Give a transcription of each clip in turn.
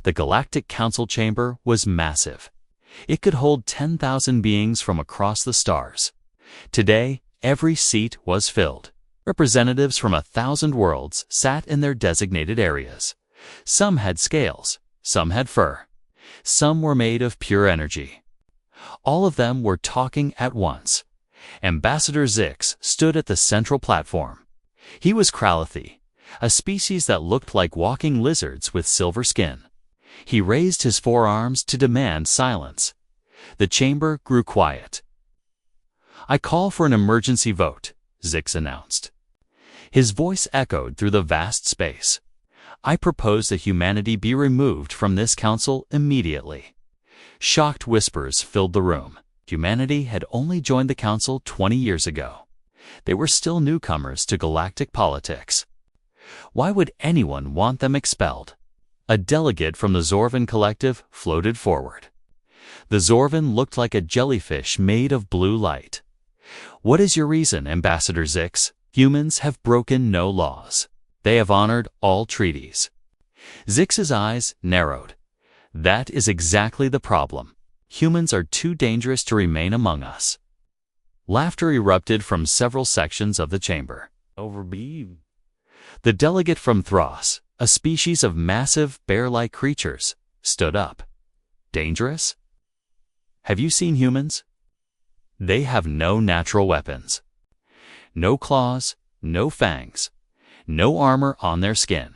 The Galactic Council chamber was massive. It could hold 10,000 beings from across the stars. Today, every seat was filled. Representatives from 1,000 worlds sat in their designated areas. Some had scales, some had fur. Some were made of pure energy. All of them were talking at once. Ambassador Zix stood at the central platform. He was Kralathi, a species that looked like walking lizards with silver skin. He raised his forearms to demand silence. The chamber grew quiet. "I call for an emergency vote," Zix announced. His voice echoed through the vast space. "I propose that humanity be removed from this council immediately." Shocked whispers filled the room. Humanity had only joined the council 20 years ago. They were still newcomers to galactic politics. Why would anyone want them expelled? A delegate from the Zorvan Collective floated forward. The Zorvan looked like a jellyfish made of blue light. "What is your reason, Ambassador Zix?" "Humans have broken no laws. They have honored all treaties." Zix's eyes narrowed. "That is exactly the problem. Humans are too dangerous to remain among us." Laughter erupted from several sections of the chamber. "Overbeam." The delegate from Thros, a species of massive bear-like creatures, stood up. "Dangerous? Have you seen humans? They have no natural weapons. No claws, no fangs, no armor on their skin.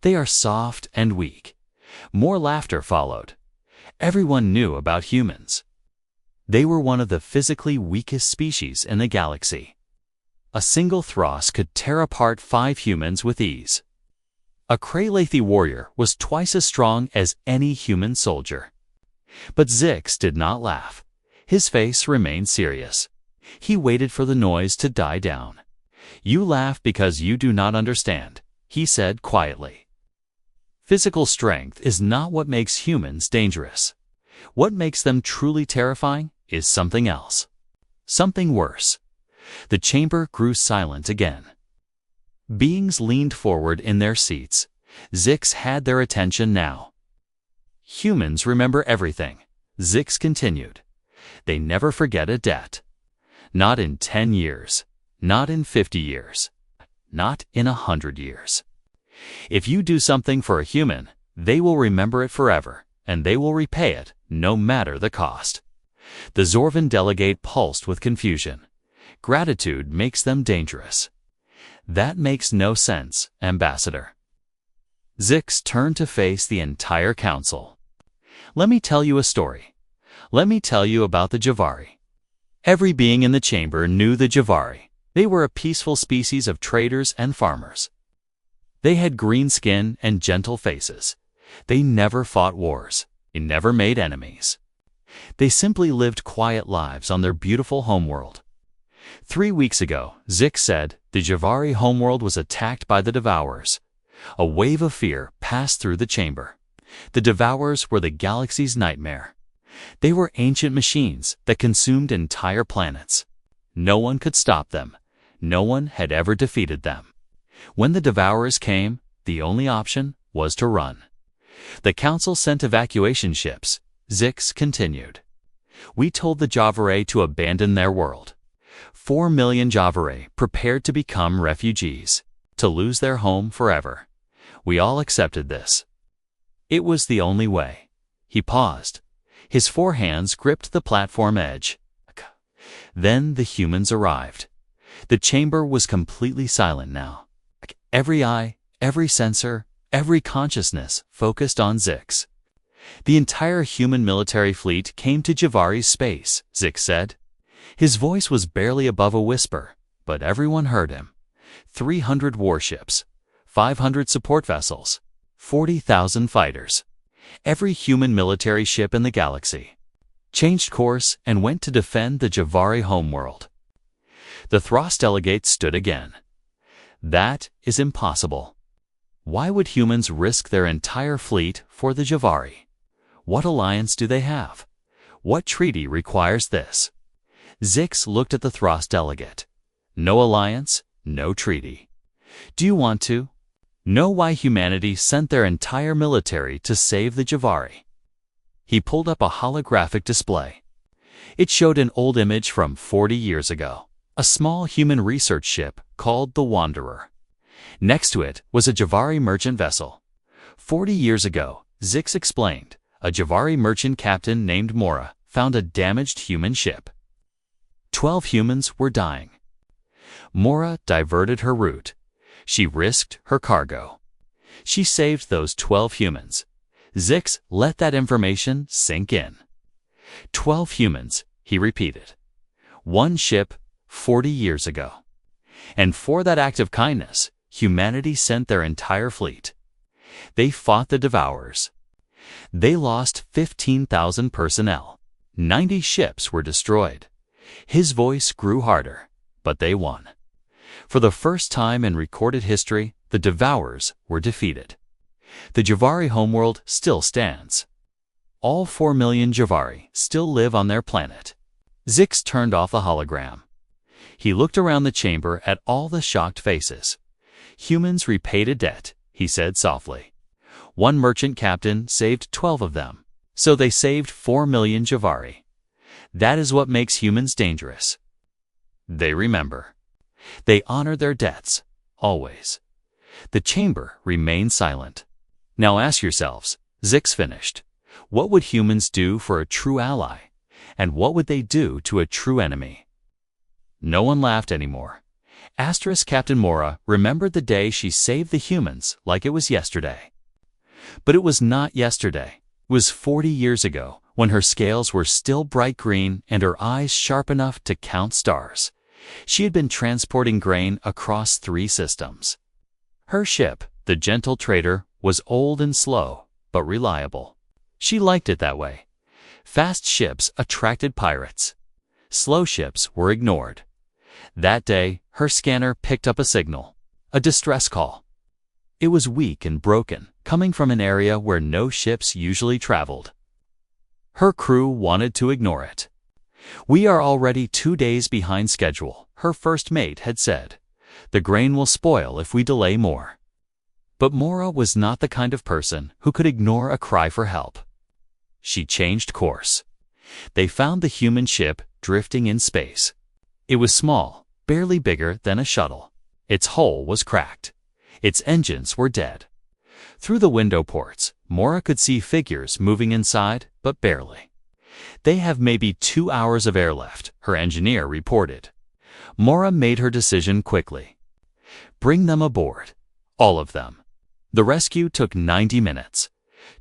They are soft and weak." More laughter followed. Everyone knew about humans. They were one of the physically weakest species in the galaxy. A single Thros could tear apart 5 humans with ease. A Kralathi warrior was twice as strong as any human soldier. But Zix did not laugh. His face remained serious. He waited for the noise to die down. "You laugh because you do not understand," he said quietly. "Physical strength is not what makes humans dangerous. What makes them truly terrifying is something else. Something worse." The chamber grew silent again. Beings leaned forward in their seats. Zix had their attention now. "Humans remember everything," Zix continued. "They never forget a debt. Not in 10 years. Not in 50 years. Not in 100 years. If you do something for a human, they will remember it forever, and they will repay it, no matter the cost." The Zorvan delegate pulsed with confusion. Gratitude makes them dangerous. "That makes no sense, Ambassador." Zix turned to face the entire council. "Let me tell you a story. Let me tell you about the Javari." Every being in the chamber knew the Javari. They were a peaceful species of traders and farmers. They had green skin and gentle faces. They never fought wars. They never made enemies. They simply lived quiet lives on their beautiful homeworld. 3 weeks ago, Zix said, the Javari homeworld was attacked by the Devourers. A wave of fear passed through the chamber. The Devourers were the galaxy's nightmare. They were ancient machines that consumed entire planets. No one could stop them. No one had ever defeated them. When the Devourers came, the only option was to run. The Council sent evacuation ships. Zix continued. "We told the Javari to abandon their world. 4 million Javari prepared to become refugees, to lose their home forever. We all accepted this. It was the only way." He paused. His 4 hands gripped the platform edge. Then the humans arrived. The chamber was completely silent now. Every eye, every sensor, every consciousness focused on Zix. "The entire human military fleet came to Javari's space," Zix said. His voice was barely above a whisper, but everyone heard him. 300 warships, 500 support vessels, 40,000 fighters. Every human military ship in the galaxy changed course and went to defend the Javari homeworld. The Thros delegate stood again. "That is impossible. Why would humans risk their entire fleet for the Javari? What alliance do they have? What treaty requires this?" Zix looked at the Thros delegate. "No alliance, no treaty. Do you want to?" Know why humanity sent their entire military to save the Javari. He pulled up a holographic display. It showed an old image from 40 years ago, a small human research ship called the Wanderer. Next to it was a Javari merchant vessel. 40 years ago, Zix explained, a Javari merchant captain named Mora found a damaged human ship. 12 humans were dying. Mora diverted her route. She risked her cargo. She saved those 12 humans. Zix let that information sink in. 12 humans, he repeated. One ship 40 years ago. And for that act of kindness, humanity sent their entire fleet. They fought the Devourers. They lost 15,000 personnel. 90 ships were destroyed. His voice grew harder, but they won. For the first time in recorded history, the Devourers were defeated. The Javari homeworld still stands. All 4 million Javari still live on their planet. Zix turned off the hologram. He looked around the chamber at all the shocked faces. Humans repaid a debt, he said softly. One merchant captain saved 12 of them, so they saved 4 million Javari. That is what makes humans dangerous. They remember. They honor their debts, always. The chamber remained silent. Now ask yourselves, Zix finished. What would humans do for a true ally? And what would they do to a true enemy? No one laughed anymore. Asterisk Captain Mora remembered the day she saved the humans like it was yesterday. But it was not yesterday. It was 40 years ago, when her scales were still bright green and her eyes sharp enough to count stars. She had been transporting grain across 3 systems. Her ship, the Gentle Trader, was old and slow, but reliable. She liked it that way. Fast ships attracted pirates. Slow ships were ignored. That day, her scanner picked up a signal, a distress call. It was weak and broken, coming from an area where no ships usually traveled. Her crew wanted to ignore it. "We are already 2 days behind schedule," her first mate had said. "The grain will spoil if we delay more." But Mora was not the kind of person who could ignore a cry for help. She changed course. They found the human ship drifting in space. It was small, barely bigger than a shuttle. Its hull was cracked. Its engines were dead. Through the window ports, Mora could see figures moving inside, but barely. "They have maybe 2 hours of air left," her engineer reported. Mora made her decision quickly. Bring them aboard. All of them. The rescue took 90 minutes.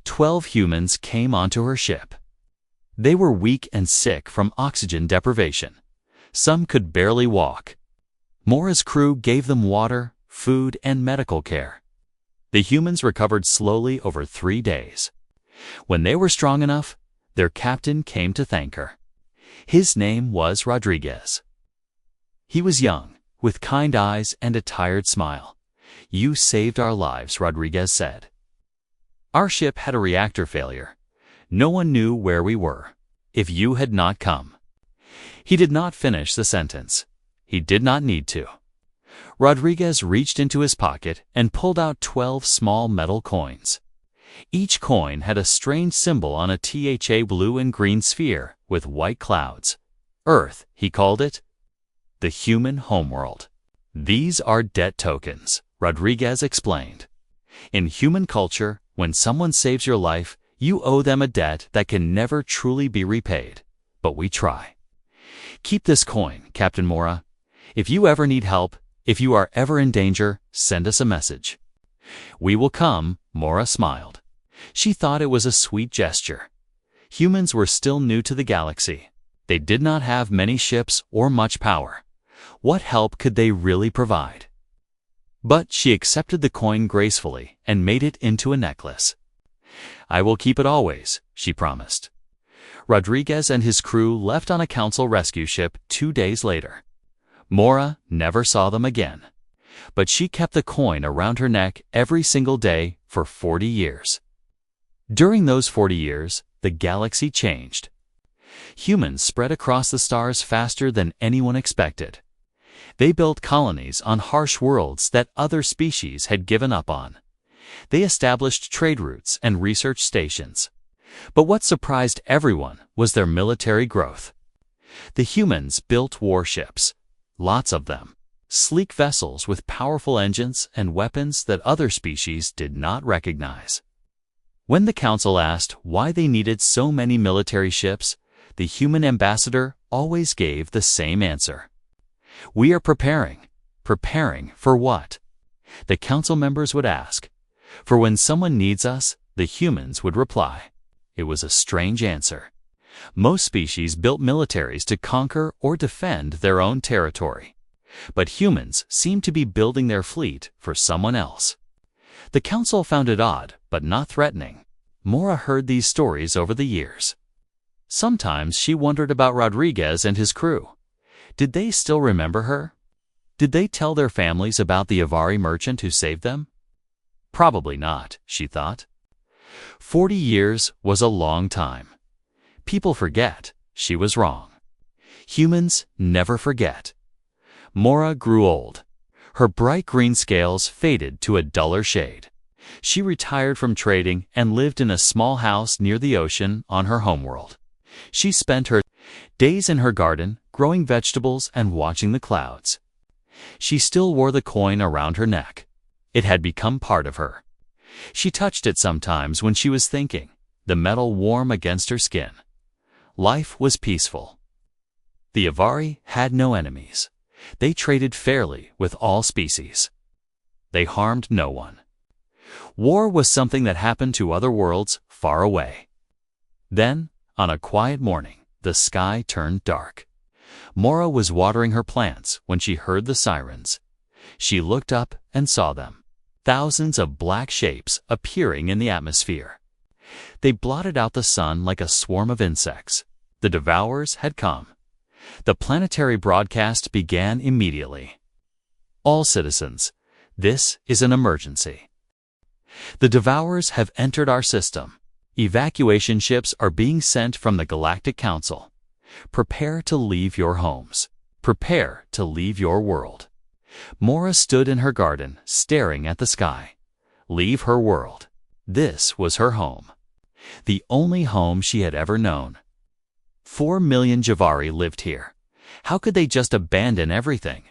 12 humans came onto her ship. They were weak and sick from oxygen deprivation. Some could barely walk. Mora's crew gave them water, food, and medical care. The humans recovered slowly over 3 days. When they were strong enough, their captain came to thank her. His name was Rodriguez. He was young, with kind eyes and a tired smile. "You saved our lives," Rodriguez said. "Our ship had a reactor failure. No one knew where we were. If you had not come." He did not finish the sentence. He did not need to. Rodriguez reached into his pocket and pulled out 12 small metal coins. Each coin had a strange symbol on a THA blue and green sphere with white clouds. Earth, he called it. The human homeworld. "These are debt tokens," Rodriguez explained. "In human culture, when someone saves your life, you owe them a debt that can never truly be repaid. But we try. Keep this coin, Captain Mora. If you ever need help, if you are ever in danger, send us a message." "We will come," Mora smiled. She thought it was a sweet gesture. Humans were still new to the galaxy. They did not have many ships or much power. What help could they really provide? But she accepted the coin gracefully and made it into a necklace. "I will keep it always," she promised. Rodriguez and his crew left on a council rescue ship 2 days later. Mora never saw them again. But she kept the coin around her neck every single day for 40 years. During those 40 years, the galaxy changed. Humans spread across the stars faster than anyone expected. They built colonies on harsh worlds that other species had given up on. They established trade routes and research stations. But what surprised everyone was their military growth. The humans built warships, lots of them, sleek vessels with powerful engines and weapons that other species did not recognize. When the council asked why they needed so many military ships, the human ambassador always gave the same answer. "We are preparing." Preparing for what? The council members would ask. "For when someone needs us," the humans would reply. It was a strange answer. Most species built militaries to conquer or defend their own territory. But humans seemed to be building their fleet for someone else. The council found it odd, but not threatening. Mora heard these stories over the years. Sometimes she wondered about Rodriguez and his crew. Did they still remember her? Did they tell their families about the Avari merchant who saved them? Probably not, she thought. 40 years was a long time. People forget. She was wrong. Humans never forget. Mora grew old. Her bright green scales faded to a duller shade. She retired from trading and lived in a small house near the ocean on her homeworld. She spent her days in her garden, growing vegetables and watching the clouds. She still wore the coin around her neck. It had become part of her. She touched it sometimes when she was thinking, the metal warm against her skin. Life was peaceful. The Avari had no enemies. They traded fairly with all species. They harmed no one. War was something that happened to other worlds far away. Then, on a quiet morning, the sky turned dark. Mora was watering her plants when she heard the sirens. She looked up and saw them. Thousands of black shapes appearing in the atmosphere. They blotted out the sun like a swarm of insects. The devourers had come. The planetary broadcast began immediately. "All citizens, this is an emergency. The devourers have entered our system. Evacuation ships are being sent from the Galactic Council. Prepare to leave your homes. Prepare to leave your world." Mora stood in her garden, staring at the sky. Leave her world. This was her home. The only home she had ever known. 4 million Javari lived here. How could they just abandon everything?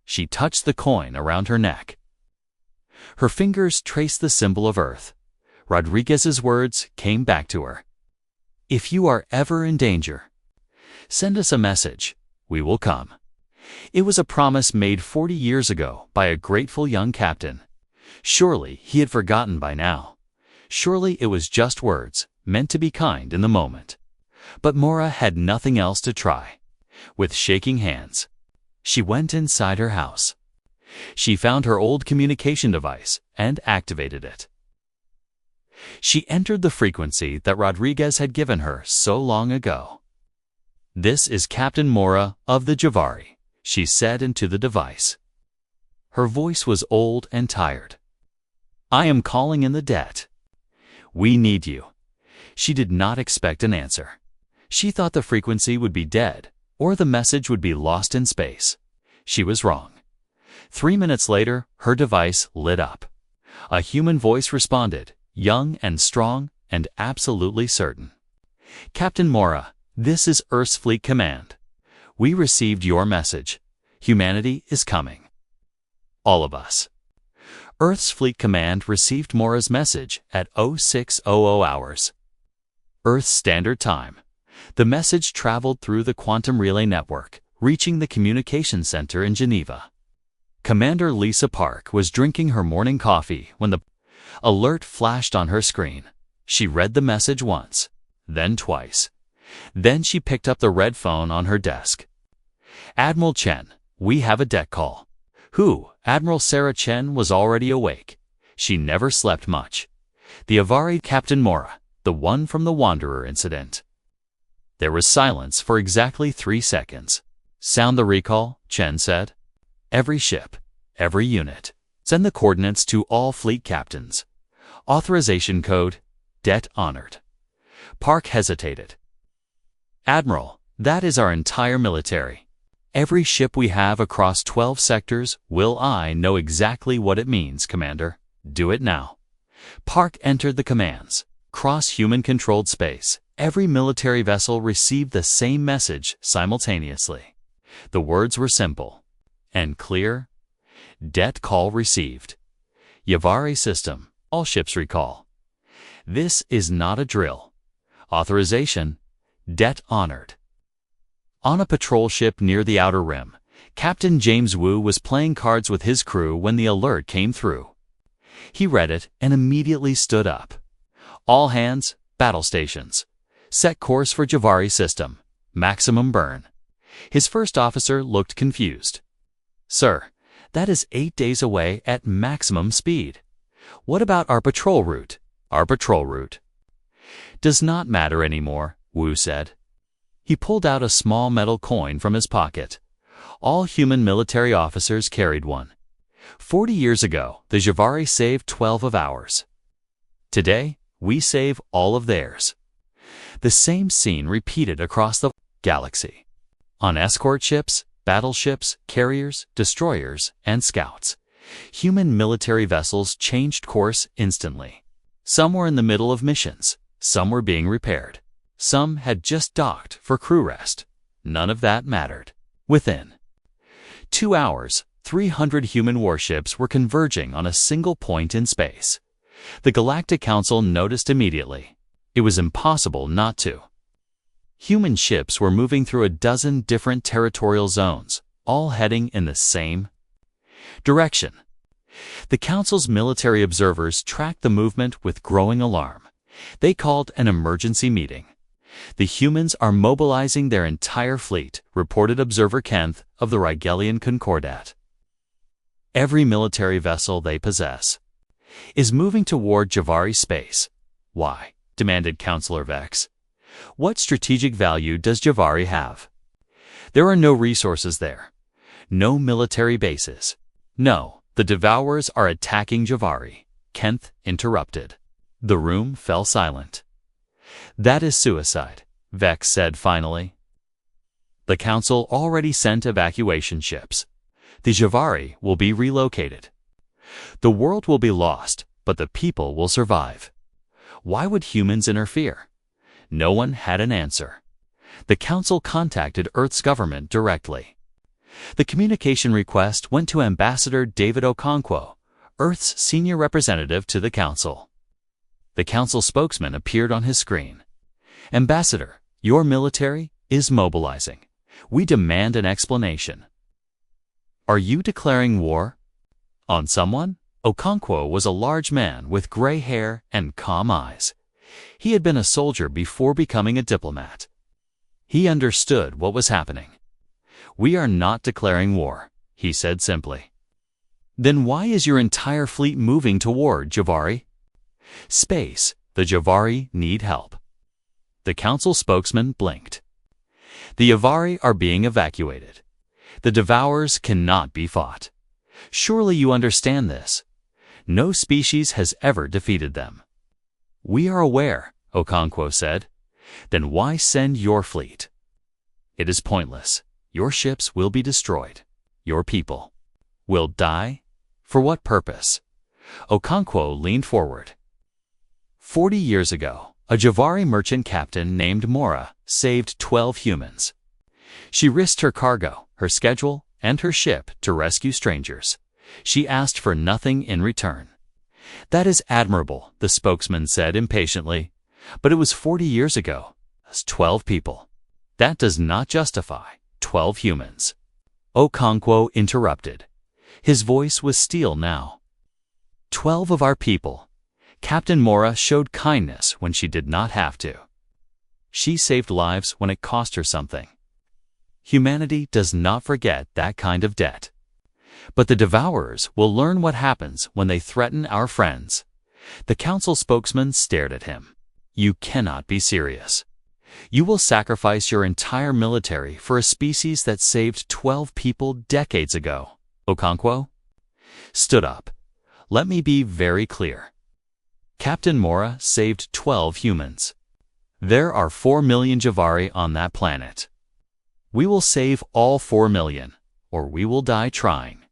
She touched the coin around her neck. Her fingers traced the symbol of Earth. Rodriguez's words came back to her. "If you are ever in danger, send us a message. We will come." It was a promise made 40 years ago by a grateful young captain. Surely he had forgotten by now. Surely it was just words, meant to be kind in the moment. But Mora had nothing else to try. With shaking hands, she went inside her house. She found her old communication device and activated it. She entered the frequency that Rodriguez had given her so long ago. "This is Captain Mora of the Javari," she said into the device. Her voice was old and tired. "I am calling in the debt. We need you." She did not expect an answer. She thought the frequency would be dead, or the message would be lost in space. She was wrong. 3 minutes later, her device lit up. A human voice responded, young and strong and absolutely certain. "Captain Mora, this is Earth's Fleet Command. We received your message. Humanity is coming. All of us." Earth's Fleet Command received Mora's message at 0600 hours. Earth's Standard Time. The message traveled through the quantum relay network, reaching the communication center in Geneva. Commander Lisa Park was drinking her morning coffee when the alert flashed on her screen. She read the message once, then twice. Then she picked up the red phone on her desk. "Admiral Chen, we have a debt call." Who? Admiral Sarah Chen was already awake. She never slept much. The Avari Captain Mora, the one from the Wanderer incident. There was silence for exactly 3 seconds. "Sound the recall," Chen said. "Every ship, every unit. Send the coordinates to all fleet captains. Authorization code, debt honored." Park hesitated. "Admiral, that is our entire military. Every ship we have across 12 sectors will I know exactly what it means, Commander. Do it now. Park entered the commands. Cross human-controlled space. Every military vessel received the same message simultaneously. The words were simple and clear. Det call received. HFY system. All ships recall. This is not a drill. Authorization. Det honored. On a patrol ship near the Outer Rim, Captain James Wu was playing cards with his crew when the alert came through. He read it and immediately stood up. All hands, battle stations. Set course for HFY system. Maximum burn. His first officer looked confused. Sir, that is 8 days away at maximum speed. What about our patrol route? Our patrol route does not matter anymore, Wu said. He pulled out a small metal coin from his pocket. All human military officers carried one. 40 years ago, the HFY saved 12 of ours. Today, we save all of theirs. The same scene repeated across the galaxy. On escort ships, battleships, carriers, destroyers, and scouts, human military vessels changed course instantly. Some were in the middle of missions. Some were being repaired. Some had just docked for crew rest. None of that mattered. Within 2 hours, 300 human warships were converging on a single point in space. The Galactic Council noticed immediately. It was impossible not to. Human ships were moving through a dozen different territorial zones, all heading in the same direction. The Council's military observers tracked the movement with growing alarm. They called an emergency meeting. The humans are mobilizing their entire fleet, reported Observer Kent of the Rigelian Concordat. Every military vessel they possess is moving toward HFY space. Why? Demanded Counselor Vex. What strategic value does HFY have? There are no resources there. No military bases. No, the Devourers are attacking HFY. Kent interrupted. The room fell silent. That is suicide, Vex said finally. The Council already sent evacuation ships. The HFY will be relocated. The world will be lost, but the people will survive. Why would humans interfere? No one had an answer. The Council contacted Earth's government directly. The communication request went to Ambassador David Okonkwo, Earth's senior representative to the Council. The Council spokesman appeared on his screen. Ambassador, your military is mobilizing. We demand an explanation. Are you declaring war on someone? Okonkwo was a large man with gray hair and calm eyes. He had been a soldier before becoming a diplomat. He understood what was happening. We are not declaring war, he said simply. Then why is your entire fleet moving toward HFY? Space, the HFY need help. The Council spokesman blinked. The HFY are being evacuated. The Devourers cannot be fought. Surely you understand this. No species has ever defeated them. We are aware, Okonkwo said. Then why send your fleet? It is pointless. Your ships will be destroyed. Your people will die? For what purpose? Okonkwo leaned forward. 40 years ago, a HFY merchant captain named Mora saved 12 humans. She risked her cargo, her schedule, and her ship to rescue strangers. She asked for nothing in return. That is admirable, the spokesman said impatiently. But it was 40 years ago. That's 12 people. That does not justify 12 humans. Okonkwo interrupted. His voice was steel now. 12 of our people. Captain Mora showed kindness when she did not have to. She saved lives when it cost her something. Humanity does not forget that kind of debt. But the Devourers will learn what happens when they threaten our friends. The Council spokesman stared at him. You cannot be serious. You will sacrifice your entire military for a species that saved 12 people decades ago. Okonkwo stood up. Let me be very clear. Captain Mora saved 12 humans. There are 4 million HFY on that planet. We will save all 4 million, or we will die trying.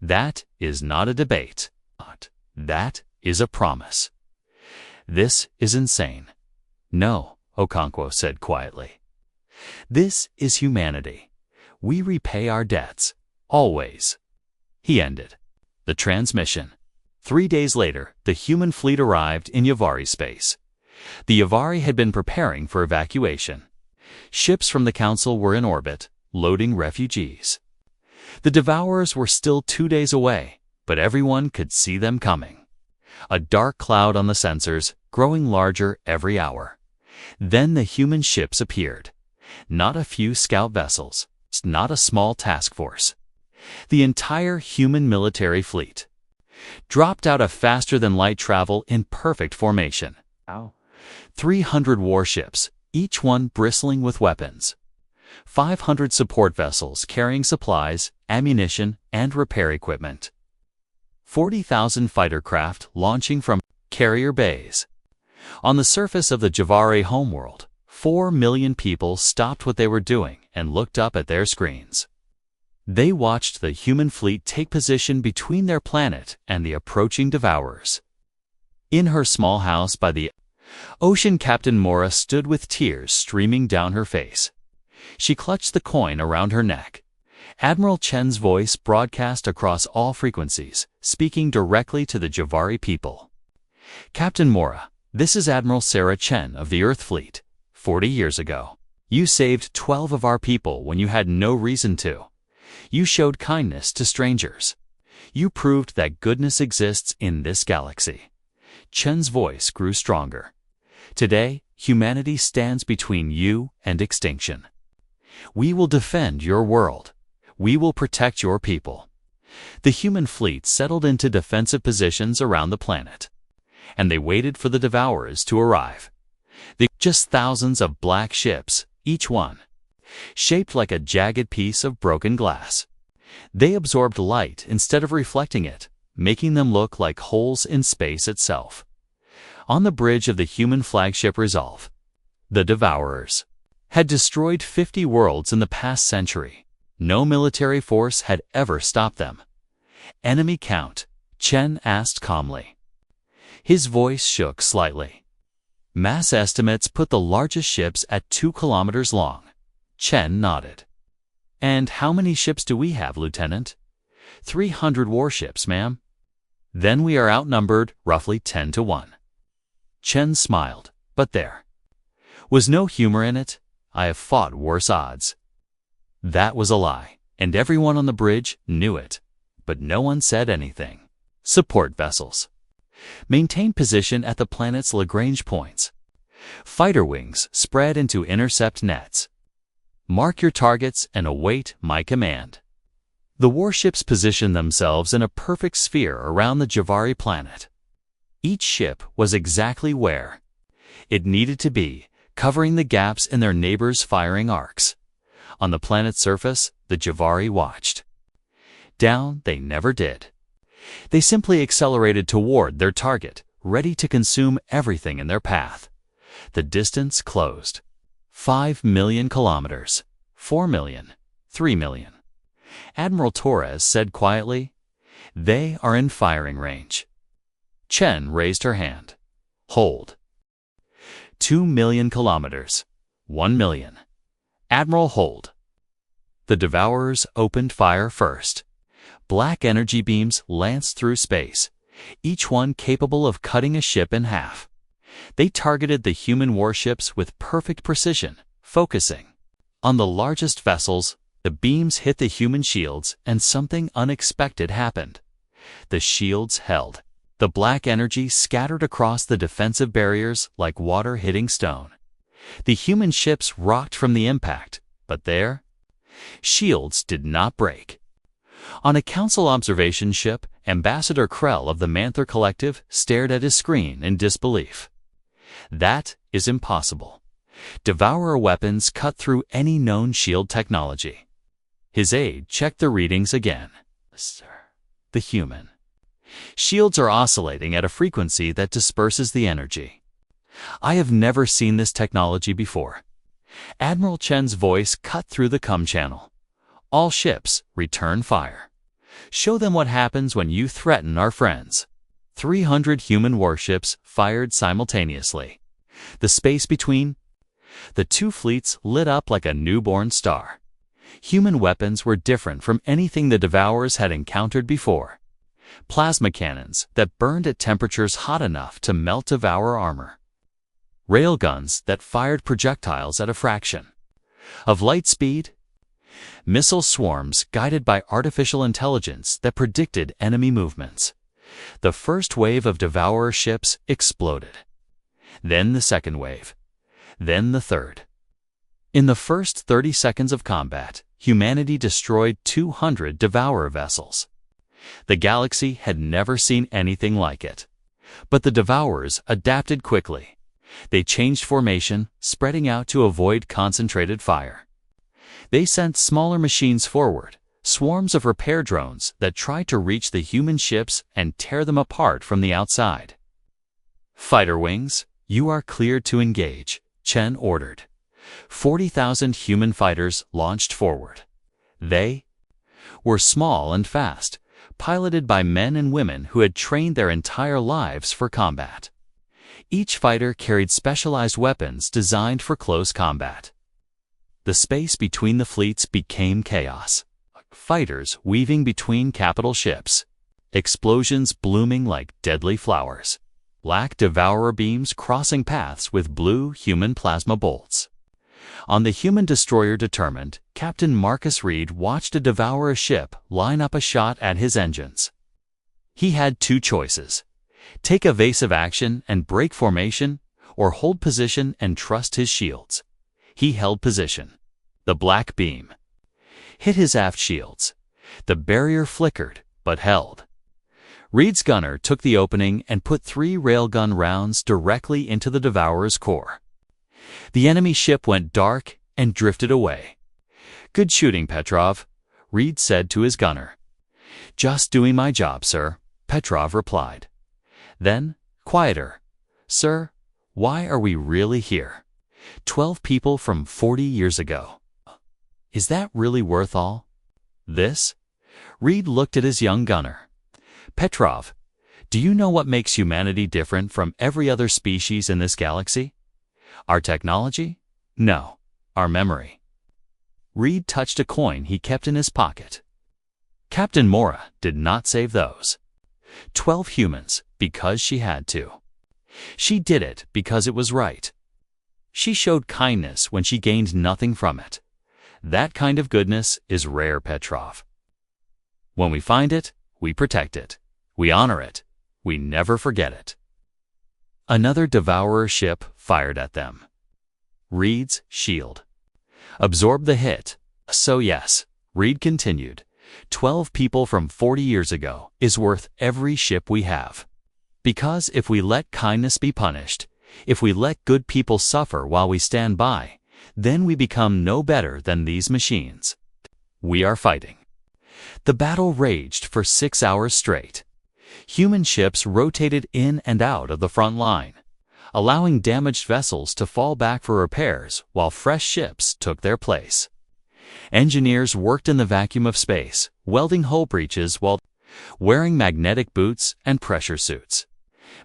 That is not a debate. That is a promise. This is insane. No, Okonkwo said quietly. This is humanity. We repay our debts. Always. He ended the transmission. 3 days later, the human fleet arrived in Yavari space. The Yavari had been preparing for evacuation. Ships from the Council were in orbit, loading refugees. The Devourers were still 2 days away, but everyone could see them coming. A dark cloud on the sensors, growing larger every hour. Then the human ships appeared. Not a few scout vessels, not a small task force. The entire human military fleet dropped out of faster-than-light travel in perfect formation. 300 warships, each one bristling with weapons. 500 support vessels carrying supplies, ammunition, and repair equipment. 40,000 fighter craft launching from carrier bays. On the surface of the Javari homeworld, 4 million people stopped what they were doing and looked up at their screens. They watched the human fleet take position between their planet and the approaching Devourers. In her small house by the ocean, Captain Mora stood with tears streaming down her face. She clutched the coin around her neck. Admiral Chen's voice broadcast across all frequencies, speaking directly to the Javari people. Captain Mora, this is Admiral Sarah Chen of the Earth Fleet. 40 years ago, you saved 12 of our people when you had no reason to. You showed kindness to strangers. You proved that goodness exists in this galaxy. Chen's voice grew stronger. Today, humanity stands between you and extinction. We will defend your world. We will protect your people. The human fleet settled into defensive positions around the planet, and they waited for the Devourers to arrive. Just thousands of black ships, each one shaped like a jagged piece of broken glass. They absorbed light instead of reflecting it, making them look like holes in space itself. On the bridge of the human flagship Resolve, the Devourers had destroyed 50 worlds in the past century. No military force had ever stopped them. Enemy count? Chen asked calmly. His voice shook slightly. Mass estimates put the largest ships at 2 kilometers long. Chen nodded. And how many ships do we have, Lieutenant? 300 warships, ma'am. Then we are outnumbered roughly 10 to 1. Chen smiled, but there was no humor in it. I have fought worse odds. That was a lie, and everyone on the bridge knew it, but no one said anything. Support vessels. Maintain position at the planet's Lagrange points. Fighter wings spread into intercept nets. Mark your targets and await my command. The warships positioned themselves in a perfect sphere around the Javari planet. Each ship was exactly where it needed to be, covering the gaps in their neighbors' firing arcs. On the planet's surface, the Javari watched. Down, they never did. They simply accelerated toward their target, ready to consume everything in their path. The distance closed. 5 million kilometers. 4 million. 3 million. Admiral Torres said quietly, "They are in firing range." Chen raised her hand. "Hold." 2 million kilometers. 1 million. Admiral, hold. The Devourers opened fire first. Black energy beams lanced through space, each one capable of cutting a ship in half. They targeted the human warships with perfect precision, focusing on the largest vessels. The beams hit the human shields, and something unexpected happened. The shields held. The black energy scattered across the defensive barriers like water hitting stone. The human ships rocked from the impact, but their shields did not break. On a council observation ship, Ambassador Krell of the Manther Collective stared at his screen in disbelief. That is impossible. Devourer weapons cut through any known shield technology. His aide checked the readings again. Sir, the human shields are oscillating at a frequency that disperses the energy. I have never seen this technology before. Admiral Chen's voice cut through the com channel. "All ships, return fire. Show them what happens when you threaten our friends." 300 human warships fired simultaneously. The space between the two fleets lit up like a newborn star. Human weapons were different from anything the Devourers had encountered before. Plasma cannons that burned at temperatures hot enough to melt Devourer armor. Railguns that fired projectiles at a fraction of light speed. Missile swarms guided by artificial intelligence that predicted enemy movements. The first wave of Devourer ships exploded. Then the second wave. Then the third. In the first 30 seconds of combat, humanity destroyed 200 Devourer vessels. The galaxy had never seen anything like it. But the Devourers adapted quickly. They changed formation, spreading out to avoid concentrated fire. They sent smaller machines forward, swarms of repair drones that tried to reach the human ships and tear them apart from the outside. "Fighter wings, you are cleared to engage," Chen ordered. 40,000 human fighters launched forward. They were small and fast, piloted by men and women who had trained their entire lives for combat. Each fighter carried specialized weapons designed for close combat. The space between the fleets became chaos. Fighters weaving between capital ships. Explosions blooming like deadly flowers. Black Devourer beams crossing paths with blue human plasma bolts. On the human destroyer Determined, Captain Marcus Reed watched a Devourer ship line up a shot at his engines. He had two choices: take evasive action and break formation, or hold position and trust his shields. He held position. The black beam hit his aft shields. The barrier flickered, but held. Reed's gunner took the opening and put 3 railgun rounds directly into the Devourer's core. The enemy ship went dark and drifted away. "Good shooting, Petrov," Reed said to his gunner. "Just doing my job, sir," Petrov replied. Then, quieter. "Sir, why are we really here? 12 people from 40 years ago. Is that really worth all this?" Reed looked at his young gunner. "Petrov, do you know what makes humanity different from every other species in this galaxy? Our technology? No, our memory." Reed touched a coin he kept in his pocket. Captain Mora did not save those 12 humans because she had to. She did it because it was right. She showed kindness when she gained nothing from it. That kind of goodness is rare, Petrov. When we find it, we protect it. We honor it. We never forget it. Another Devourer ship fired at them. Reed's shield absorbed the hit. "So yes," Reed continued, 12 people from 40 years ago is worth every ship we have. Because if we let kindness be punished, if we let good people suffer while we stand by, then we become no better than these machines. We are fighting." The battle raged for 6 hours straight. Human ships rotated in and out of the front line, allowing damaged vessels to fall back for repairs while fresh ships took their place. Engineers worked in the vacuum of space, welding hull breaches while wearing magnetic boots and pressure suits.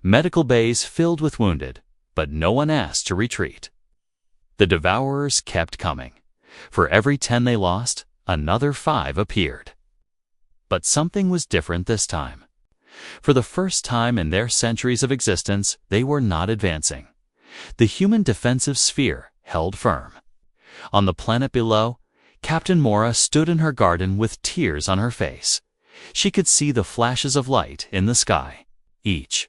Medical bays filled with wounded, but no one asked to retreat. The Devourers kept coming. For every 10 they lost, another 5 appeared. But something was different this time. For the first time in their centuries of existence, they were not advancing. The human defensive sphere held firm. On the planet below, Captain Mora stood in her garden with tears on her face. She could see the flashes of light in the sky. Each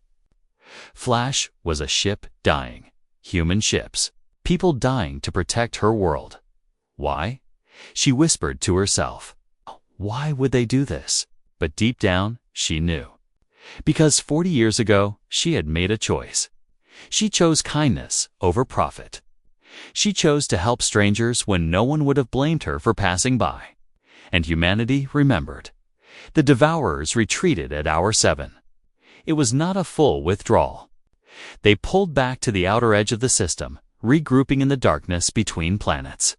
flash was a ship dying. Human ships. People dying to protect her world. Why? She whispered to herself. Why would they do this? But deep down, she knew. Because 40 years ago, she had made a choice. She chose kindness over profit. She chose to help strangers when no one would have blamed her for passing by. And humanity remembered. The Devourers retreated at hour 7. It was not a full withdrawal. They pulled back to the outer edge of the system, regrouping in the darkness between planets.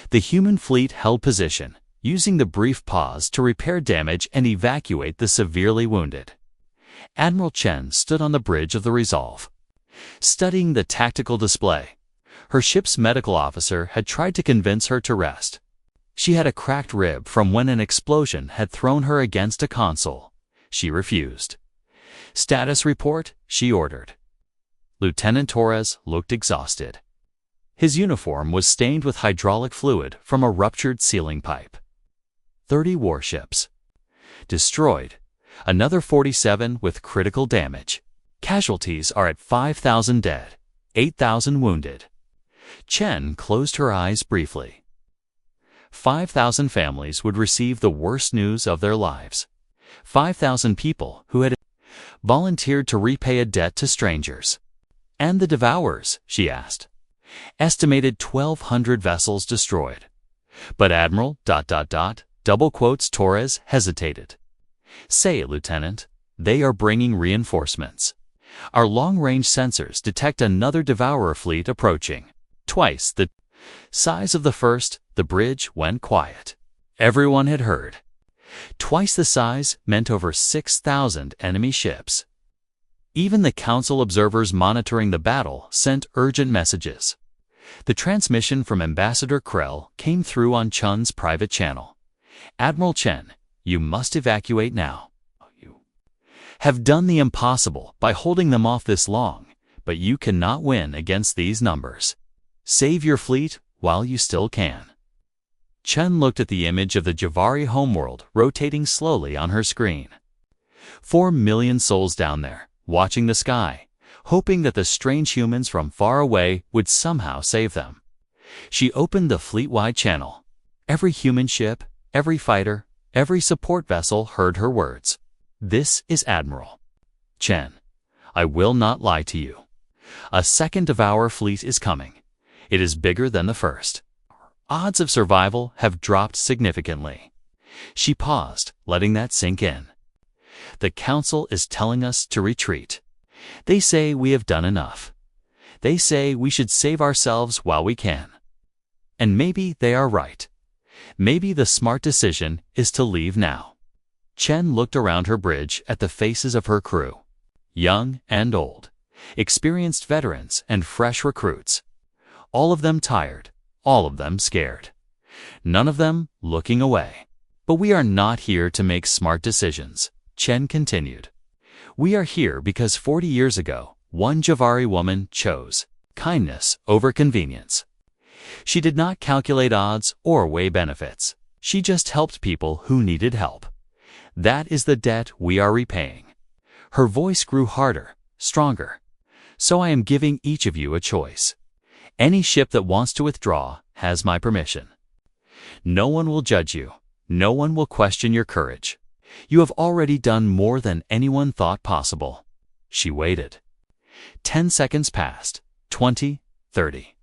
The human fleet held position, using the brief pause to repair damage and evacuate the severely wounded. Admiral Chen stood on the bridge of the Resolve, studying the tactical display. Her ship's medical officer had tried to convince her to rest. She had a cracked rib from when an explosion had thrown her against a console. She refused. "Status report," she ordered. Lieutenant Torres looked exhausted. His uniform was stained with hydraulic fluid from a ruptured sealing pipe. 30 warships destroyed, another 47 with critical damage. Casualties are at 5,000 dead, 8,000 wounded. Chen closed her eyes briefly. 5,000 families would receive the worst news of their lives. 5,000 people who had volunteered to repay a debt to strangers. "And the devourers?" she asked. "Estimated 1,200 vessels destroyed." But Admiral ... Torres hesitated. "Say, Lieutenant, they are bringing reinforcements. Our long-range sensors detect another devourer fleet approaching. Twice the size of the first." The bridge went quiet. Everyone had heard. Twice the size meant over 6,000 enemy ships. Even the Council observers monitoring the battle sent urgent messages. The transmission from Ambassador Krell came through on Chun's private channel. "Admiral Chen, you must evacuate now. You have done the impossible by holding them off this long, but you cannot win against these numbers. Save your fleet while you still can." Chen looked at the image of the Javari homeworld rotating slowly on her screen. 4 million souls down there, watching the sky, hoping that the strange humans from far away would somehow save them. She opened the fleet-wide channel. Every human ship, every fighter, every support vessel heard her words. "This is Admiral Chen. I will not lie to you. A second Devourer fleet is coming. It is bigger than the first. Odds of survival have dropped significantly." She paused, letting that sink in. "The Council is telling us to retreat. They say we have done enough. They say we should save ourselves while we can. And maybe they are right. Maybe the smart decision is to leave now." Chen looked around her bridge at the faces of her crew. Young and old, experienced veterans and fresh recruits. All of them tired, all of them scared. None of them looking away. "But we are not here to make smart decisions," Chen continued. "We are here because 40 years ago, one Javari woman chose kindness over convenience. She did not calculate odds or weigh benefits. She just helped people who needed help. That is the debt we are repaying." Her voice grew harder, stronger. "So I am giving each of you a choice. Any ship that wants to withdraw has my permission. No one will judge you. No one will question your courage. You have already done more than anyone thought possible." She waited. 10 seconds passed, 20, 30.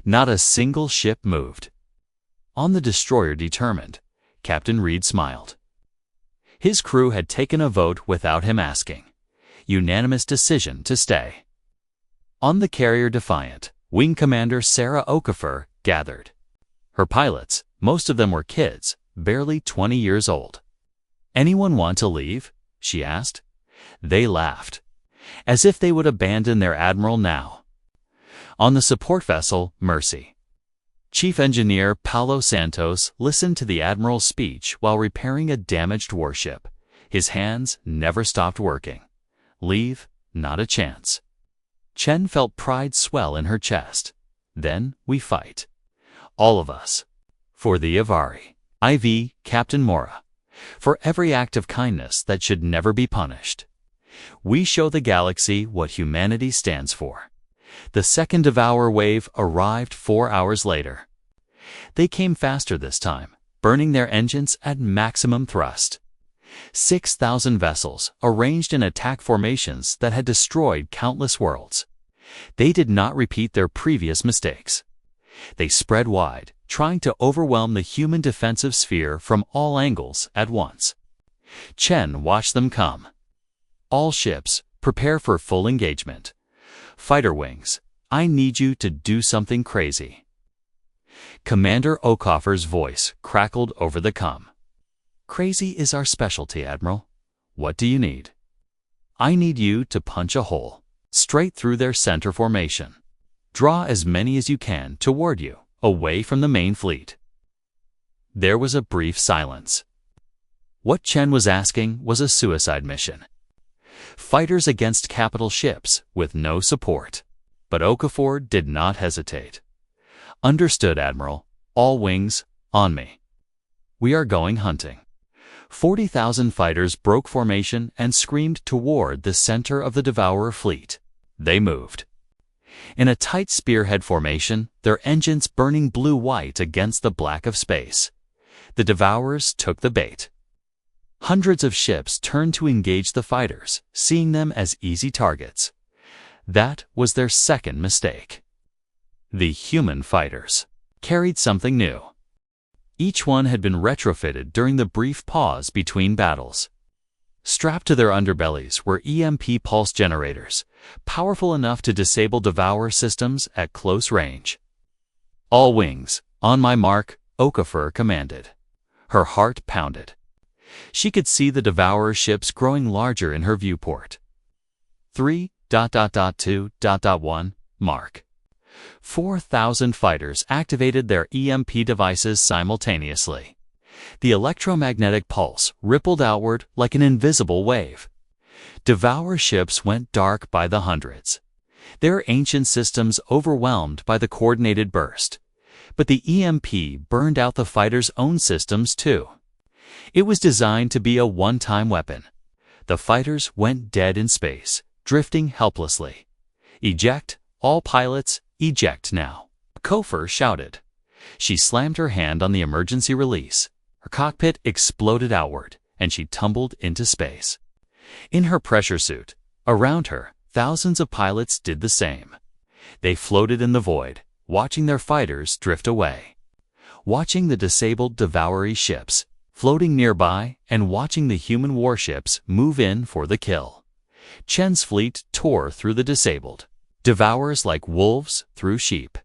Not a single ship moved. On the destroyer Determined, Captain Reed smiled. His crew had taken a vote without him asking. Unanimous decision to stay. On the carrier Defiant, Wing Commander Sarah Okafor gathered. Her pilots, most of them were kids, barely 20 years old. "Anyone want to leave?" she asked. They laughed, as if they would abandon their admiral now. On the support vessel Mercy, Chief Engineer Paulo Santos listened to the admiral's speech while repairing a damaged warship. His hands never stopped working. Leave? Not a chance. Chen felt pride swell in her chest. "Then we fight. All of us. For the Avari. IV, Captain Mora. For every act of kindness that should never be punished. We show the galaxy what humanity stands for." The second Devourer wave arrived 4 hours later. They came faster this time, burning their engines at maximum thrust. 6,000 vessels arranged in attack formations that had destroyed countless worlds. They did not repeat their previous mistakes. They spread wide, trying to overwhelm the human defensive sphere from all angles at once. Chen watched them come. "All ships, prepare for full engagement. Fighter wings, I need you to do something crazy." Commander Okoffer's voice crackled over the comm. "Crazy is our specialty, Admiral. What do you need?" "I need you to punch a hole straight through their center formation. Draw as many as you can toward you, away from the main fleet." There was a brief silence. What Chen was asking was a suicide mission. Fighters against capital ships with no support. But Okafor did not hesitate. "Understood, Admiral. All wings, on me. We are going hunting." 40,000 fighters broke formation and screamed toward the center of the Devourer fleet. They moved. In a tight spearhead formation, their engines burning blue-white against the black of space. The Devourers took the bait. Hundreds of ships turned to engage the fighters, seeing them as easy targets. That was their second mistake. The human fighters carried something new. Each one had been retrofitted during the brief pause between battles. Strapped to their underbellies were EMP pulse generators, powerful enough to disable Devourer systems at close range. "All wings, on my mark," Okafor commanded. Her heart pounded. She could see the Devourer ships growing larger in her viewport. 3.2.1 mark. 4,000 fighters activated their EMP devices simultaneously. The electromagnetic pulse rippled outward like an invisible wave. Devourer ships went dark by the hundreds, their ancient systems overwhelmed by the coordinated burst. But the EMP burned out the fighters' own systems too. It was designed to be a one-time weapon. The fighters went dead in space, drifting helplessly. "Eject, all pilots, eject now," Okafor shouted. She slammed her hand on the emergency release. Her cockpit exploded outward, and she tumbled into space. In her pressure suit, around her, thousands of pilots did the same. They floated in the void, watching their fighters drift away. Watching the disabled Devourer ships floating nearby and watching the human warships move in for the kill. Chen's fleet tore through the disabled Devourers like wolves through sheep.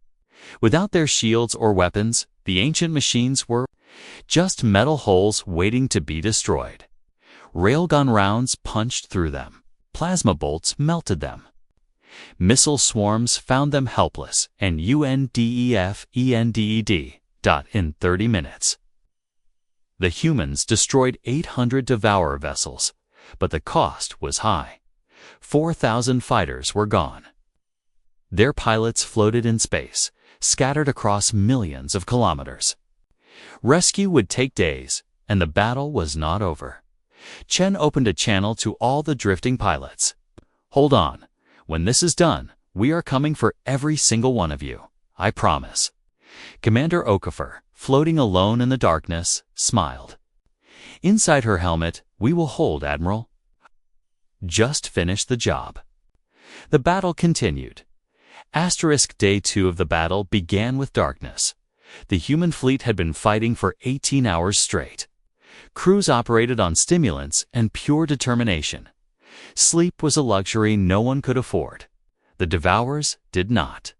Without their shields or weapons, the ancient machines were just metal holes waiting to be destroyed. Railgun rounds punched through them. Plasma bolts melted them. Missile swarms found them helpless and UNDEFENDED in 30 minutes. The humans destroyed 800 Devourer vessels, but the cost was high. 4,000 fighters were gone. Their pilots floated in space, scattered across millions of kilometers. Rescue would take days, and the battle was not over. Chen opened a channel to all the drifting pilots. "Hold on. When this is done, we are coming for every single one of you. I promise." Commander Okafor, floating alone in the darkness, smiled. "Inside her helmet, we will hold, Admiral. Just finish the job." The battle continued. Day 2 of the battle began with darkness. The human fleet had been fighting for 18 hours straight. Crews operated on stimulants and pure determination. Sleep was a luxury no one could afford. The Devourers did not.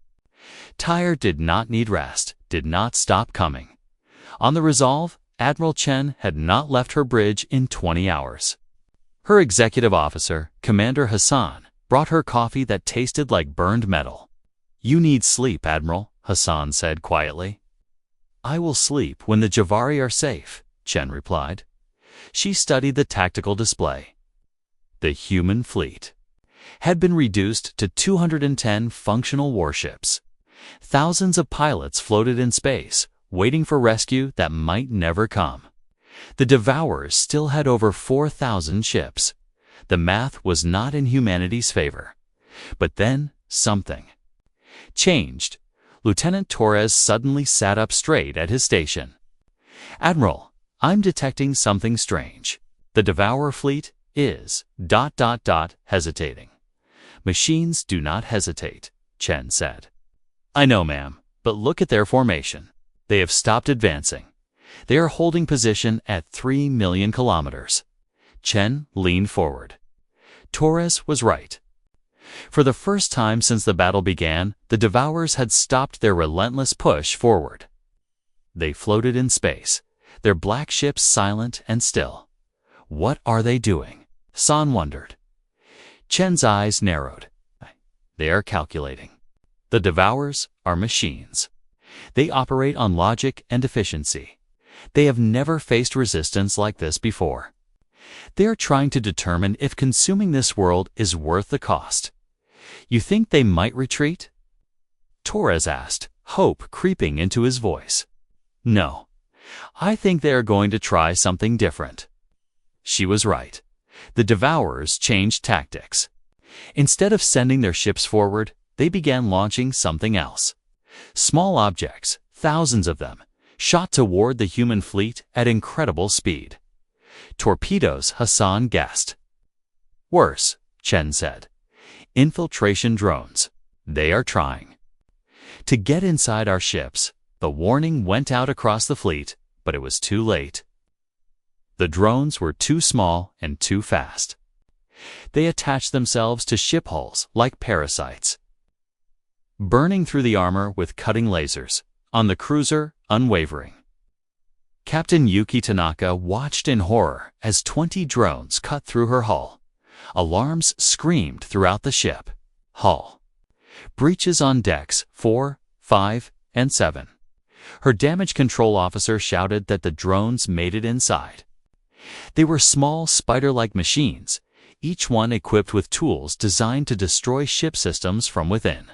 Tyre did not need rest, did not stop coming. On the Resolve, Admiral Chen had not left her bridge in 20 hours. Her executive officer, Commander Hassan, brought her coffee that tasted like burned metal. "You need sleep, Admiral," Hassan said quietly. "I will sleep when the Javari are safe," Chen replied. She studied the tactical display. The human fleet had been reduced to 210 functional warships. Thousands of pilots floated in space, waiting for rescue that might never come. The Devourers still had over 4,000 ships. The math was not in humanity's favor. But then something changed. Lieutenant Torres suddenly sat up straight at his station. "Admiral, I'm detecting something strange. The Devourer fleet is ... hesitating." "Machines do not hesitate," Chen said. "I know, ma'am, but look at their formation. They have stopped advancing. They are holding position at 3 million kilometers." Chen leaned forward. Torres was right. For the first time since the battle began, the Devourers had stopped their relentless push forward. They floated in space, their black ships silent and still. What are they doing? San wondered. Chen's eyes narrowed. They are calculating. The Devourers are machines. They operate on logic and efficiency. They have never faced resistance like this before. They are trying to determine if consuming this world is worth the cost. You think they might retreat? Torres asked, hope creeping into his voice. No. I think they are going to try something different. She was right. The Devourers changed tactics. Instead of sending their ships forward, they began launching something else. Small objects, thousands of them, shot toward the human fleet at incredible speed. Torpedoes, Hassan guessed. Worse, Chen said. Infiltration drones. They are trying to get inside our ships. The warning went out across the fleet, but it was too late. The drones were too small and too fast. They attached themselves to ship hulls like parasites, burning through the armor with cutting lasers. On the cruiser, unwavering. Captain Yuki Tanaka watched in horror as 20 drones cut through her hull. Alarms screamed throughout the ship. Hull. Breaches on decks 4, 5, and 7. Her damage control officer shouted that the drones made it inside. They were small, spider-like machines, each one equipped with tools designed to destroy ship systems from within.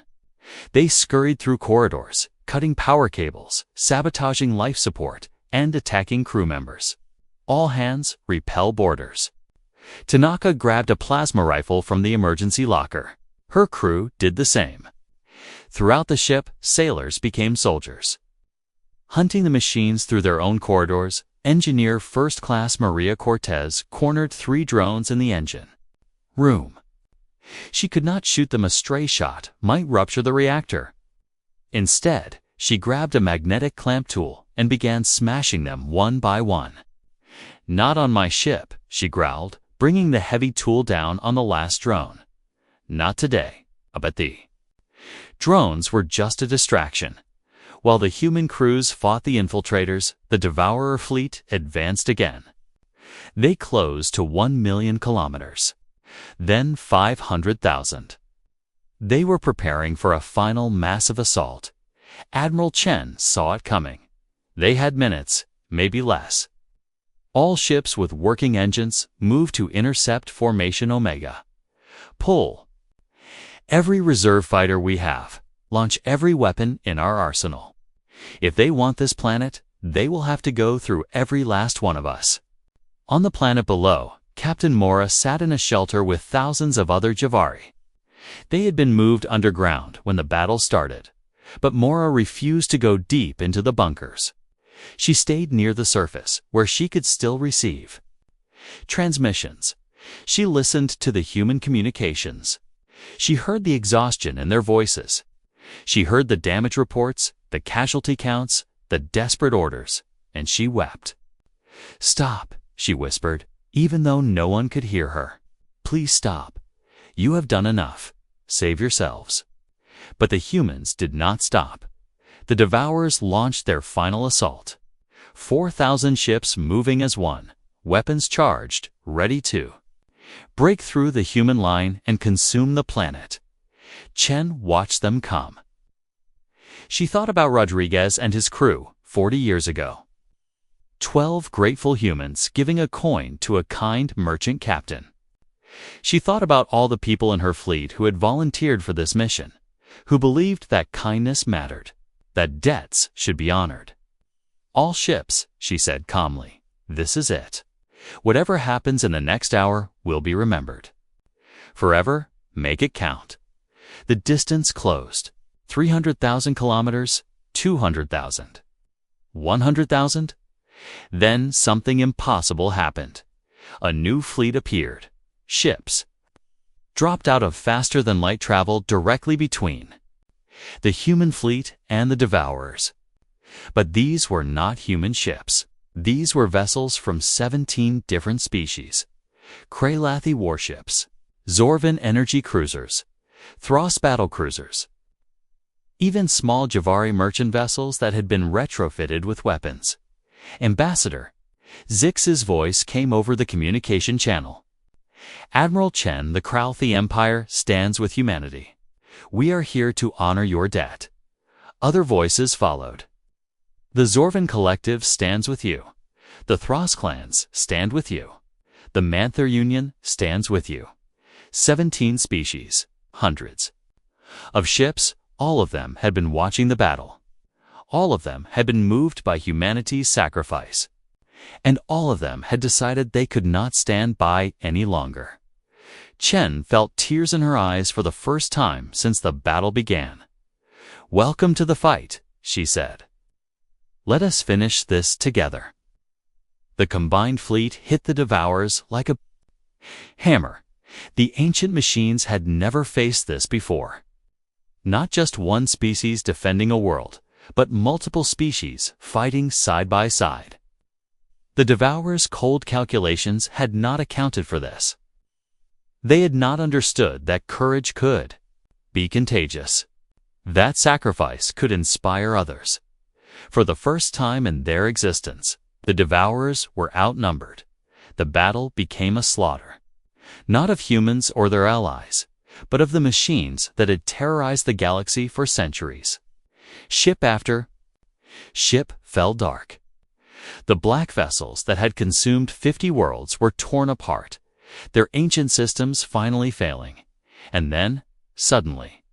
They scurried through corridors, cutting power cables, sabotaging life support, and attacking crew members. All hands repel boarders. Tanaka grabbed a plasma rifle from the emergency locker. Her crew did the same. Throughout the ship, sailors became soldiers. Hunting the machines through their own corridors, Engineer First Class Maria Cortez cornered 3 drones in the engine room. She could not shoot them. A stray shot might rupture the reactor. Instead, she grabbed a magnetic clamp tool and began smashing them one by one. Not on my ship, she growled, bringing the heavy tool down on the last drone. Not today, but the drones were just a distraction. While the human crews fought the infiltrators, the Devourer fleet advanced again. They closed to 1 million kilometers, then 500,000. They were preparing for a final massive assault. Admiral Chen saw it coming. They had minutes, maybe less. All ships with working engines moved to intercept Formation Omega. Pull every reserve fighter we have. Launch every weapon in our arsenal. If they want this planet, they will have to go through every last one of us. On the planet below, Captain Mora sat in a shelter with thousands of other Javari. They had been moved underground when the battle started, but Mora refused to go deep into the bunkers. She stayed near the surface, where she could still receive transmissions. She listened to the human communications. She heard the exhaustion in their voices. She heard the damage reports, the casualty counts, the desperate orders, and she wept. "Stop," she whispered, even though no one could hear her. "Please stop. You have done enough. Save yourselves." But the humans did not stop. The Devourers launched their final assault. 4,000 ships moving as one, weapons charged, ready to break through the human line and consume the planet. Chen watched them come. She thought about Rodriguez and his crew 40 years ago. 12 grateful humans giving a coin to a kind merchant captain. She thought about all the people in her fleet who had volunteered for this mission, who believed that kindness mattered, that debts should be honored. "All ships," she said calmly, "this is it. Whatever happens in the next hour will be remembered. Forever, make it count." The distance closed. 300,000 kilometers, 200,000, 100,000. Then something impossible happened. A new fleet appeared. Ships dropped out of faster-than-light travel directly between the human fleet and the Devourers. But these were not human ships. These were vessels from 17 different species. Kralathi warships, Zorvan energy cruisers, Thros battlecruisers, even small Javari merchant vessels that had been retrofitted with weapons. Ambassador, Zix's voice came over the communication channel. Admiral Chen, the Kralthi Empire stands with humanity. We are here to honor your debt. Other voices followed. The Zorvan Collective stands with you. The Thros clans stand with you. The Manther Union stands with you. 17 species, hundreds of ships, all of them had been watching the battle. All of them had been moved by humanity's sacrifice. And all of them had decided they could not stand by any longer. Chen felt tears in her eyes for the first time since the battle began. "Welcome to the fight," she said. "Let us finish this together." The combined fleet hit the Devourers like a hammer. The ancient machines had never faced this before. Not just one species defending a world, but multiple species fighting side by side. The Devourers' cold calculations had not accounted for this. They had not understood that courage could be contagious. That sacrifice could inspire others. For the first time in their existence, the Devourers were outnumbered. The battle became a slaughter. Not of humans or their allies, but of the machines that had terrorized the galaxy for centuries. Ship after ship fell dark. The black vessels that had consumed 50 worlds were torn apart, their ancient systems finally failing. And then, suddenly,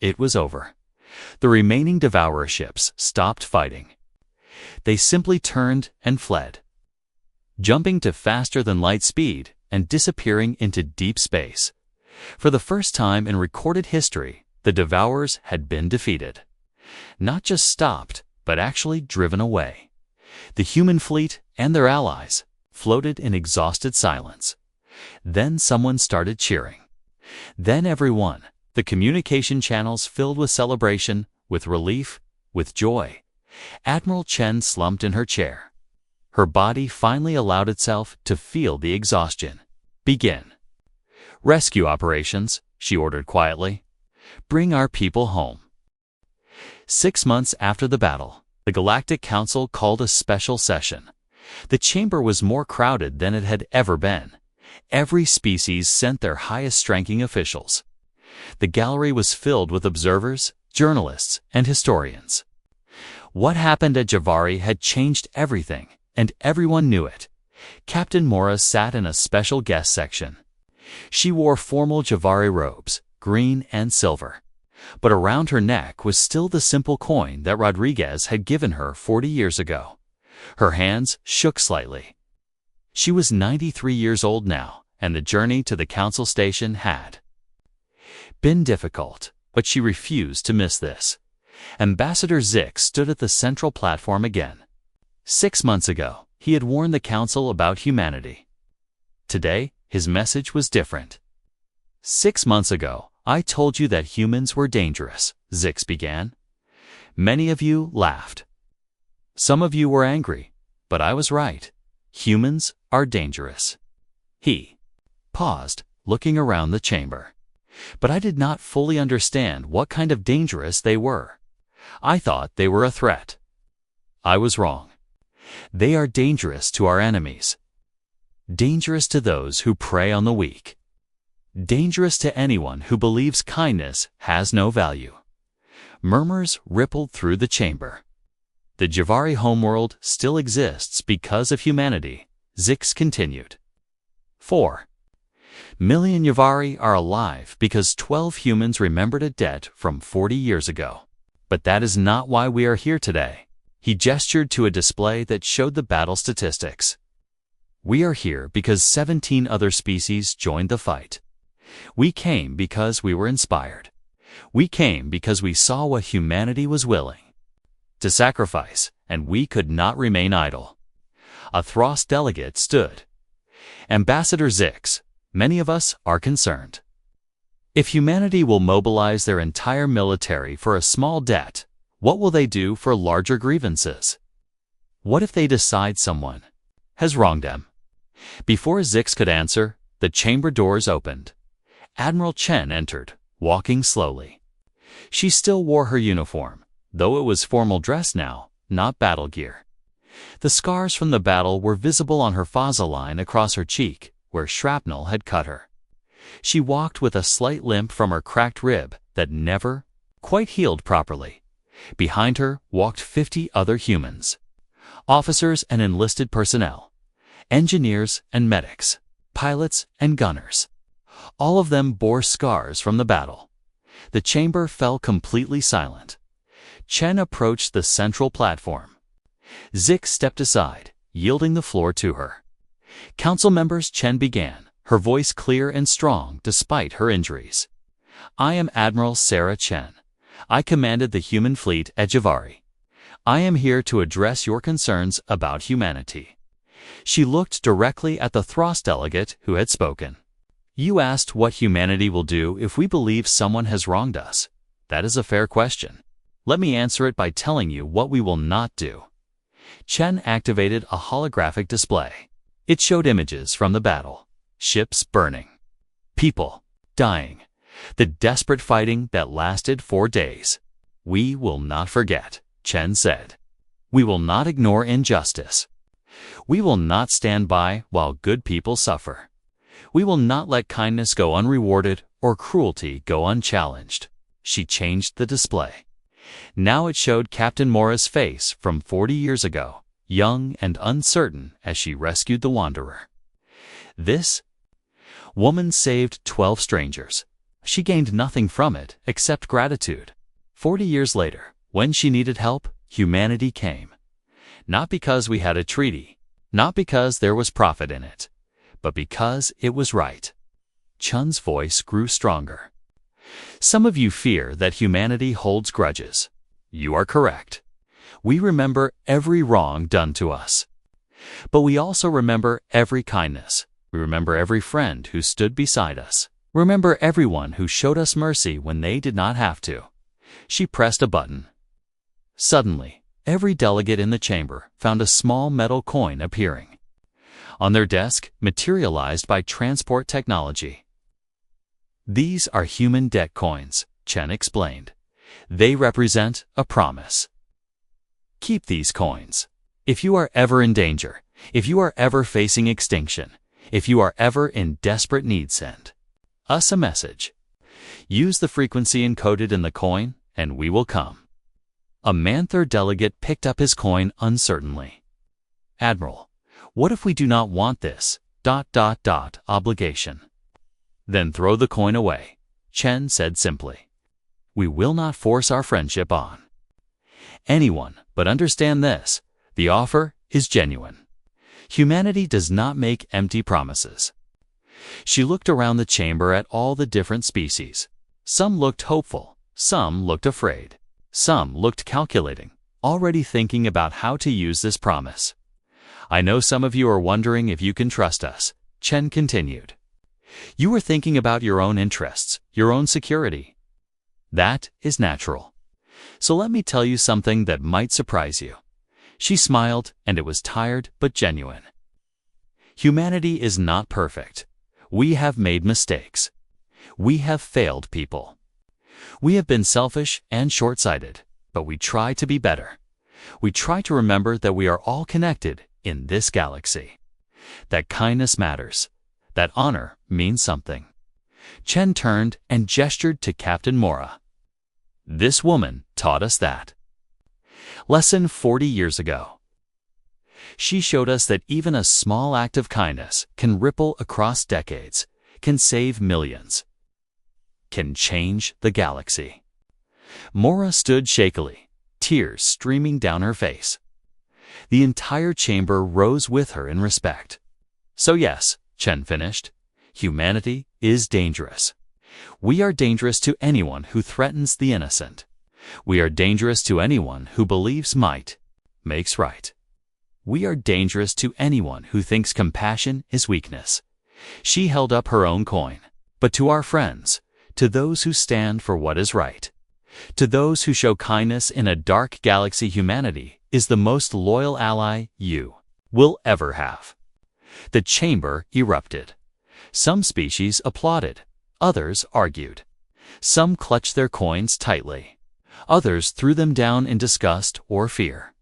it was over. The remaining Devourer ships stopped fighting. They simply turned and fled, jumping to faster-than-light speed and disappearing into deep space. For the first time in recorded history, the Devourers had been defeated. Not just stopped, but actually driven away. The human fleet and their allies floated in exhausted silence. Then someone started cheering. Then everyone, the communication channels filled with celebration, with relief, with joy. Admiral Chen slumped in her chair. Her body finally allowed itself to feel the exhaustion. "Begin. Rescue operations," she ordered quietly. "Bring our people home." 6 months after the battle, the Galactic Council called a special session. The chamber was more crowded than it had ever been. Every species sent their highest-ranking officials. The gallery was filled with observers, journalists, and historians. What happened at Javari had changed everything, and everyone knew it. Captain Mora sat in a special guest section. She wore formal Javari robes, green and silver. But around her neck was still the simple coin that Rodriguez had given her 40 years ago. Her hands shook slightly. She was 93 years old now, and the journey to the council station had been difficult, but she refused to miss this. Ambassador Zix stood at the central platform again. 6 months ago, he had warned the council about humanity. Today, his message was different. 6 months ago, I told you that humans were dangerous, Zix began. Many of you laughed. Some of you were angry, but I was right. Humans are dangerous. He paused, looking around the chamber. But I did not fully understand what kind of dangerous they were. I thought they were a threat. I was wrong. They are dangerous to our enemies. Dangerous to those who prey on the weak. Dangerous to anyone who believes kindness has no value. Murmurs rippled through the chamber. The Javari homeworld still exists because of humanity, Zix continued. 4 million Javari are alive because 12 humans remembered a debt from 40 years ago. But that is not why we are here today. He gestured to a display that showed the battle statistics. We are here because 17 other species joined the fight. We came because we were inspired. We came because we saw what humanity was willing to sacrifice, and we could not remain idle. A Thros delegate stood. Ambassador Zix, many of us are concerned. If humanity will mobilize their entire military for a small debt, what will they do for larger grievances? What if they decide someone has wronged them? Before Zix could answer, the chamber doors opened. Admiral Chen entered, walking slowly. She still wore her uniform, though it was formal dress now, not battle gear. The scars from the battle were visible on her fossa line across her cheek, where shrapnel had cut her. She walked with a slight limp from her cracked rib that never quite healed properly. Behind her walked 50 other humans, officers and enlisted personnel, engineers and medics, pilots and gunners. All of them bore scars from the battle. The chamber fell completely silent. Chen approached the central platform. Zik stepped aside, yielding the floor to her. Council members, Chen began, her voice clear and strong despite her injuries. I am Admiral Sarah Chen. I commanded the human fleet at Javari. I am here to address your concerns about humanity. She looked directly at the Thros delegate who had spoken. You asked what humanity will do if we believe someone has wronged us. That is a fair question. Let me answer it by telling you what we will not do. Chen activated a holographic display. It showed images from the battle. Ships burning. People dying. The desperate fighting that lasted 4 days. We will not forget, Chen said. We will not ignore injustice. We will not stand by while good people suffer. We will not let kindness go unrewarded or cruelty go unchallenged. She changed the display. Now it showed Captain Mora's face from 40 years ago, young and uncertain as she rescued the Wanderer. This woman saved 12 strangers. She gained nothing from it except gratitude. 40 years later, when she needed help, humanity came. Not because we had a treaty, not because there was profit in it, but because it was right. Chen's voice grew stronger. Some of you fear that humanity holds grudges. You are correct. We remember every wrong done to us. But we also remember every kindness. We remember every friend who stood beside us. Remember everyone who showed us mercy when they did not have to. She pressed a button. Suddenly, every delegate in the chamber found a small metal coin appearing on their desk, materialized by transport technology. These are human debt coins, Chen explained. They represent a promise. Keep these coins. If you are ever in danger, if you are ever facing extinction, if you are ever in desperate need, send us a message. Use the frequency encoded in the coin, and we will come. A Manther delegate picked up his coin uncertainly. Admiral, what if we do not want this, ... obligation? Then throw the coin away, Chen said simply. We will not force our friendship on anyone, but understand this, the offer is genuine. Humanity does not make empty promises. She looked around the chamber at all the different species. Some looked hopeful, some looked afraid, some looked calculating, already thinking about how to use this promise. I know some of you are wondering if you can trust us, Chen continued. You are thinking about your own interests, your own security. That is natural. So let me tell you something that might surprise you. She smiled, and it was tired but genuine. Humanity is not perfect. We have made mistakes. We have failed people. We have been selfish and short-sighted, but we try to be better. We try to remember that we are all connected in this galaxy. That kindness matters. That honor means something. Chen turned and gestured to Captain Mora. This woman taught us that. Lesson 40 years ago. She showed us that even a small act of kindness can ripple across decades, can save millions, can change the galaxy. Mora stood shakily, tears streaming down her face. The entire chamber rose with her in respect. So yes, Chen finished, humanity is dangerous. We are dangerous to anyone who threatens the innocent. We are dangerous to anyone who believes might makes right. We are dangerous to anyone who thinks compassion is weakness. She held up her own coin. But to our friends, to those who stand for what is right, to those who show kindness in a dark galaxy, humanity is the most loyal ally you will ever have. The chamber erupted. Some species applauded. Others argued. Some clutched their coins tightly. Others threw them down in disgust or fear.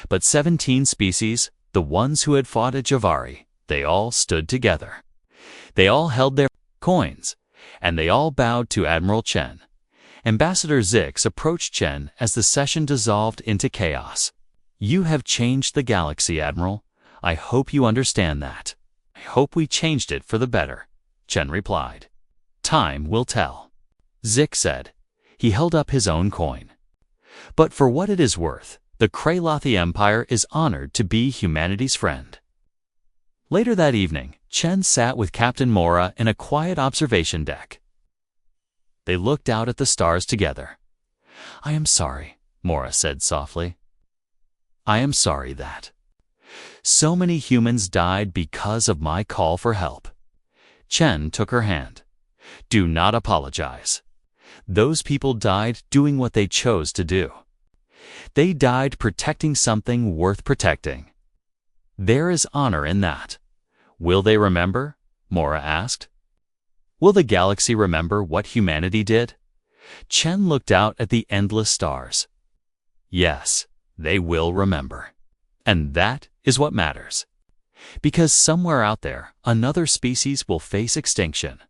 But 17 species, the ones who had fought at Javari, they all stood together. They all held their coins, and they all bowed to Admiral Chen. Ambassador Zix approached Chen as the session dissolved into chaos. "You have changed the galaxy, Admiral. I hope you understand that." "I hope we changed it for the better," Chen replied. "Time will tell," Zix said. He held up his own coin. "But for what it is worth, the Kralothi Empire is honored to be humanity's friend." Later that evening, Chen sat with Captain Mora in a quiet observation deck. They looked out at the stars together. "I am sorry," Mora said softly. "I am sorry that so many humans died because of my call for help." Chen took her hand. "Do not apologize. Those people died doing what they chose to do. They died protecting something worth protecting. There is honor in that. Will they remember?" Mora asked. "Will the galaxy remember what humanity did?" Chen looked out at the endless stars. "Yes, they will remember. And that is what matters. Because somewhere out there, another species will face extinction.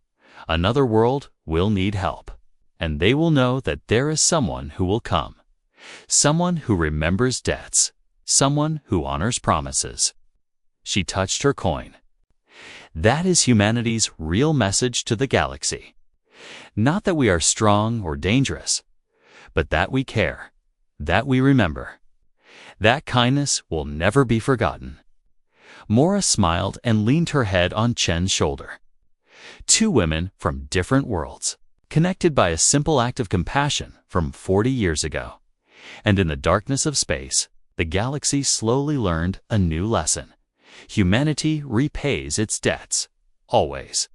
Another world will need help. And they will know that there is someone who will come. Someone who remembers debts. Someone who honors promises." She touched her coin. "That is humanity's real message to the galaxy. Not that we are strong or dangerous, but that we care, that we remember. That kindness will never be forgotten." Mora smiled and leaned her head on Chen's shoulder. Two women from different worlds, connected by a simple act of compassion from 40 years ago. And in the darkness of space, the galaxy slowly learned a new lesson. Humanity repays its debts, always.